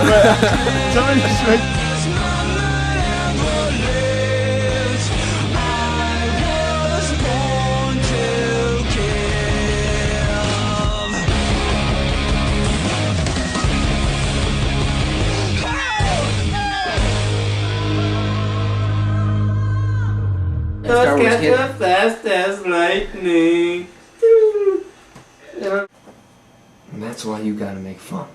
Somebody just make... Let's catch up fast as lightning. And that's why you gotta make fun.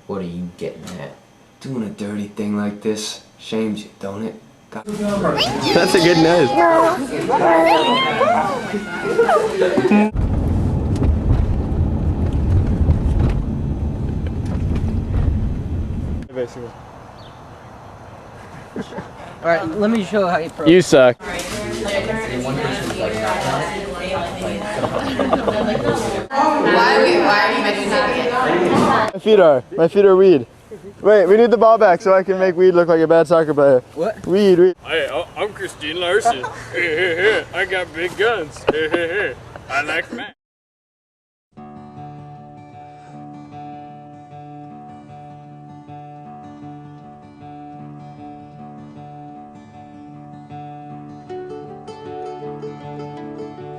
What are you getting at? Doing a dirty thing like this shames you, don't it? That's a good nose. Basically. Alright, let me show how you pro. You suck. Why are you meditating it? My feet are weed. Wait, we need the ball back so I can make weed look like a bad soccer player. What? Weed. Hey, I'm Christine Larson. I got big guns. I like Mac.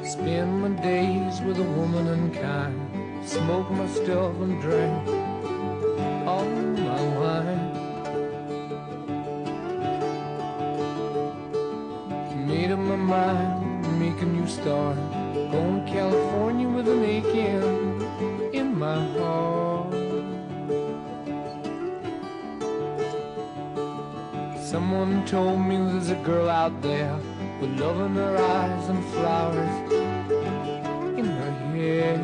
Spend my days with a woman unkind, smoke my stuff and drink all my wine. Made up my mind to make a new start, going to California with an aching in my heart. Someone told me there's a girl out there with love in her eyes and flowers in her hair.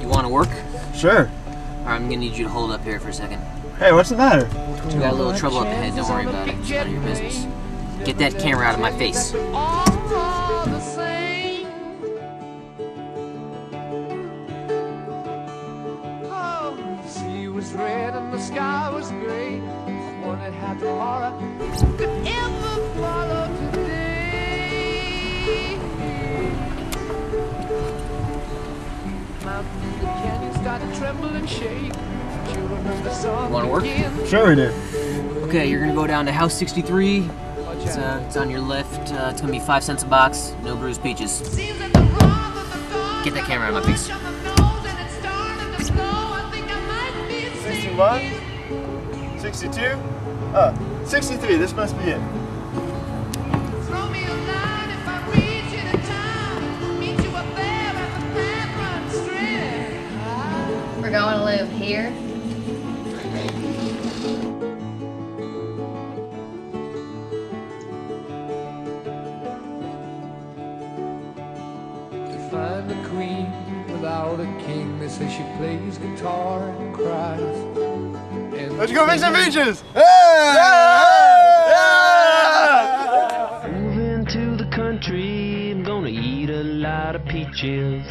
You want to work? Sure. Alright, I'm gonna need you to hold up here for a second. Hey, what's the matter? We got a little trouble up ahead, don't worry about it. It's none of your business. Get that camera out of my face. All the same. Oh, the sea was red and the sky was gray. I wondered how tomorrow could ever follow today. Mountains and canyons start to tremble and shake. Children of the sun. Wanna work? Sure we do. Okay, you're gonna go down to house 63. It's on your left. It's gonna be 5 cents a box. No bruised peaches. Get that camera out of my face. 61? 62? 63, this must be it. We're going to live here. Find the queen without a king. They say she plays guitar and cries. And Let's go make some peaches! Moving to the country, I'm gonna eat a lot of peaches.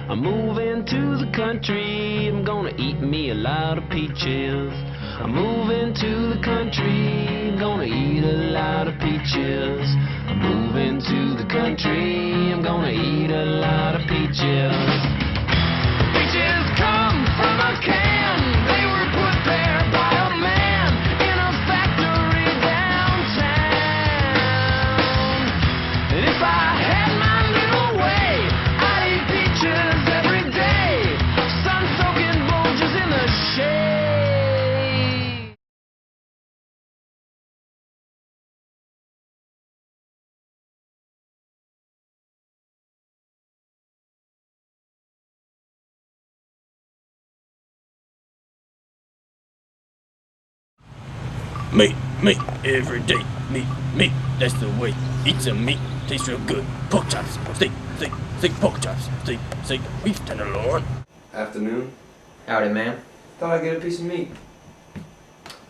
I'm moving to the country, I'm gonna eat me a lot of peaches. I'm moving to the country, I'm gonna eat a lot of peaches. I'm moving to the country, I'm gonna eat a lot of peaches. Peaches come from a can, they were put there by a man in a factory downtown. And if I had my little way, I'd eat peaches every day, sun-soaking bulges in the shade. Meat, every day. Meat, that's the way. Eat some meat, tastes real good. Pork chops, steak, pork chops, steak, beef tenderloin. Afternoon. Howdy, man. Thought I'd get a piece of meat.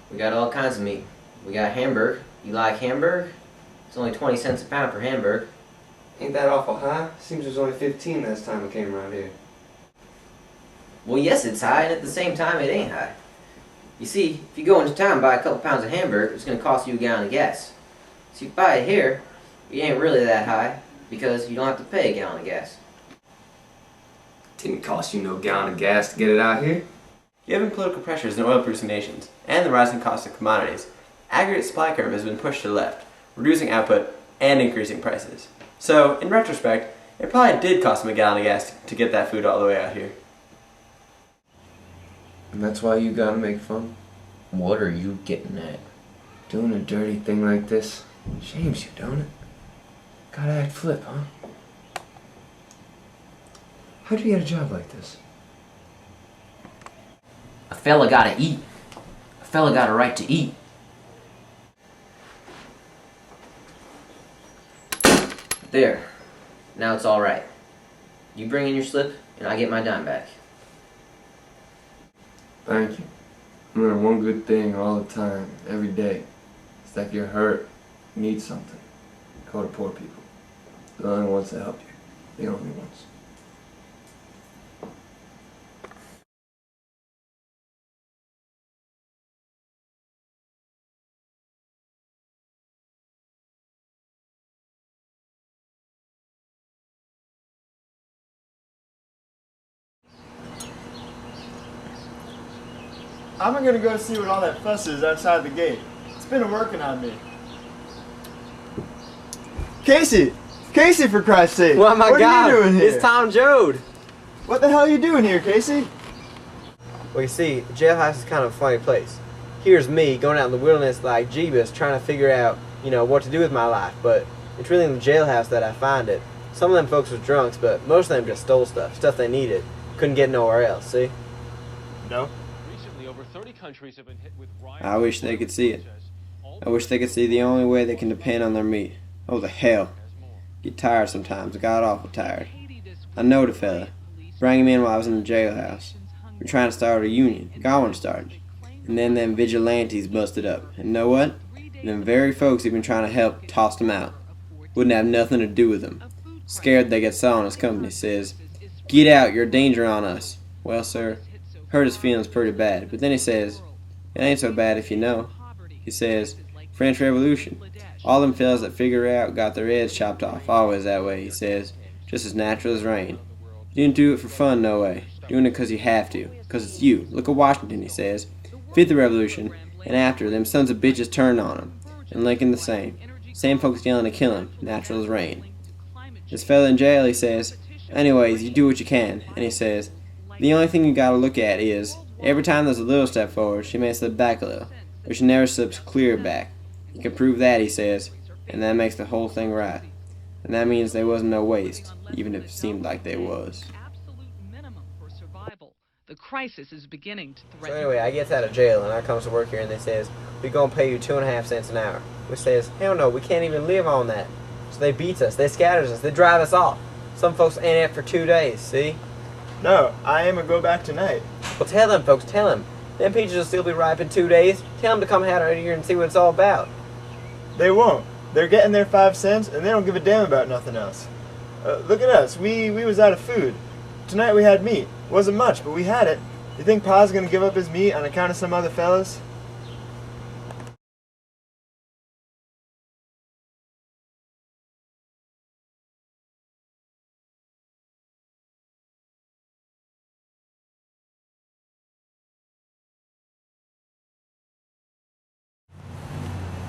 We got all kinds of meat. We got Hamburg. You like Hamburg? It's only 20 cents a pound for Hamburg. Ain't that awful high? Seems it was only 15 last time I came around here. Well, yes, it's high, and at the same time, it ain't high. You see, if you go into town and buy a couple pounds of hamburger, it's going to cost you a gallon of gas. So if you buy it here, it ain't really that high because you don't have to pay a gallon of gas. Didn't cost you no gallon of gas to get it out here. Given political pressures in oil-producing nations and the rising cost of commodities, aggregate supply curve has been pushed to the left, reducing output and increasing prices. So, in retrospect, it probably did cost them a gallon of gas to get that food all the way out here. And that's why you gotta make fun? What are you getting at? Doing a dirty thing like this shames you, don't it? Gotta act flip, huh? How'd you get a job like this? A fella gotta eat. A fella got a right to eat. There. Now it's alright. You bring in your slip, and I get my dime back. Thank you. I'm learning one good thing all the time, every day. It's that if you're hurt, you need something, go to poor people. They're the only ones that help you. The only ones. I'm gonna go see what all that fuss is outside the gate. It's been working on me. Casey! Casey, for Christ's sake! Well, my what God, are you doing here? it's Tom Joad. What the hell are you doing here, Casey? Well, you see, the jailhouse is kind of a funny place. Here's me going out in the wilderness like Jeebus trying to figure out, what to do with my life, but it's really in the jailhouse that I find it. Some of them folks were drunks, but most of them just stole stuff they needed. Couldn't get nowhere else, see? No. I wish they could see it. I wish they could see the only way they can depend on their meat. Oh, the hell. Get tired sometimes. God awful tired. I know the fella. Bring him in while I was in the jailhouse. We're trying to start a union. Got one started. And then them vigilantes busted up. And know what? Them very folks who've been trying to help tossed them out. Wouldn't have nothing to do with them. Scared they get saw in his company. Says, "Get out, you're a danger on us." Well, sir, hurt his feelings pretty bad. But then he says, "It ain't so bad if you know." He says, "French Revolution. All them fellas that figure it out got their heads chopped off. Always that way," he says. "Just as natural as rain. You didn't do it for fun, no way. Doing it 'cause you have to. 'Cause it's you. Look at Washington," he says. "Fifth the Revolution, and after, them sons of bitches turned on him. And Lincoln the same. Same folks yelling to kill him. Natural as rain. This fella in jail," he says, "anyways, you do what you can." And he says, "The only thing you gotta look at is, every time there's a little step forward, she may slip back a little. But she never slips clear back. You can prove that," he says, "and that makes the whole thing right. And that means there wasn't no waste, even if it seemed like there was." The crisis is beginning to So threaten. anyway, I gets out of jail and I comes to work here and they says, "We're gonna pay you 2.5 cents an hour." We says, "Hell no, we can't even live on that." So they beats us, they scatters us, they drive us off. Some folks ain't it for 2 days, see? No, I am gonna go back tonight. Well, tell them, folks, tell them. Them peaches will still be ripe in 2 days. Tell them to come out here and see what it's all about. They won't. They're getting their 5 cents and they don't give a damn about nothing else. Look at us. We was out of food. Tonight we had meat. Wasn't much, but we had it. You think Pa's gonna give up his meat on account of some other fellas?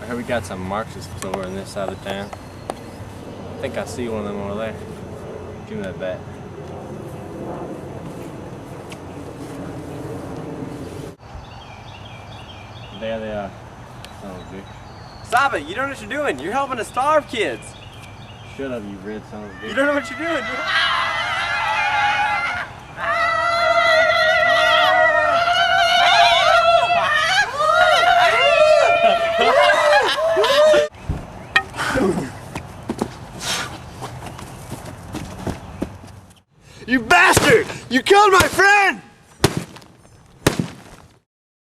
I heard we got some Marxists over on this side of town. I think I see one of them over there. Give me that bat. There they are. Son of a bitch. Stop it! You don't know what you're doing. You're helping to starve kids. Shut up, you red son of a bitch. You don't know what you're doing. You bastard! You killed my friend!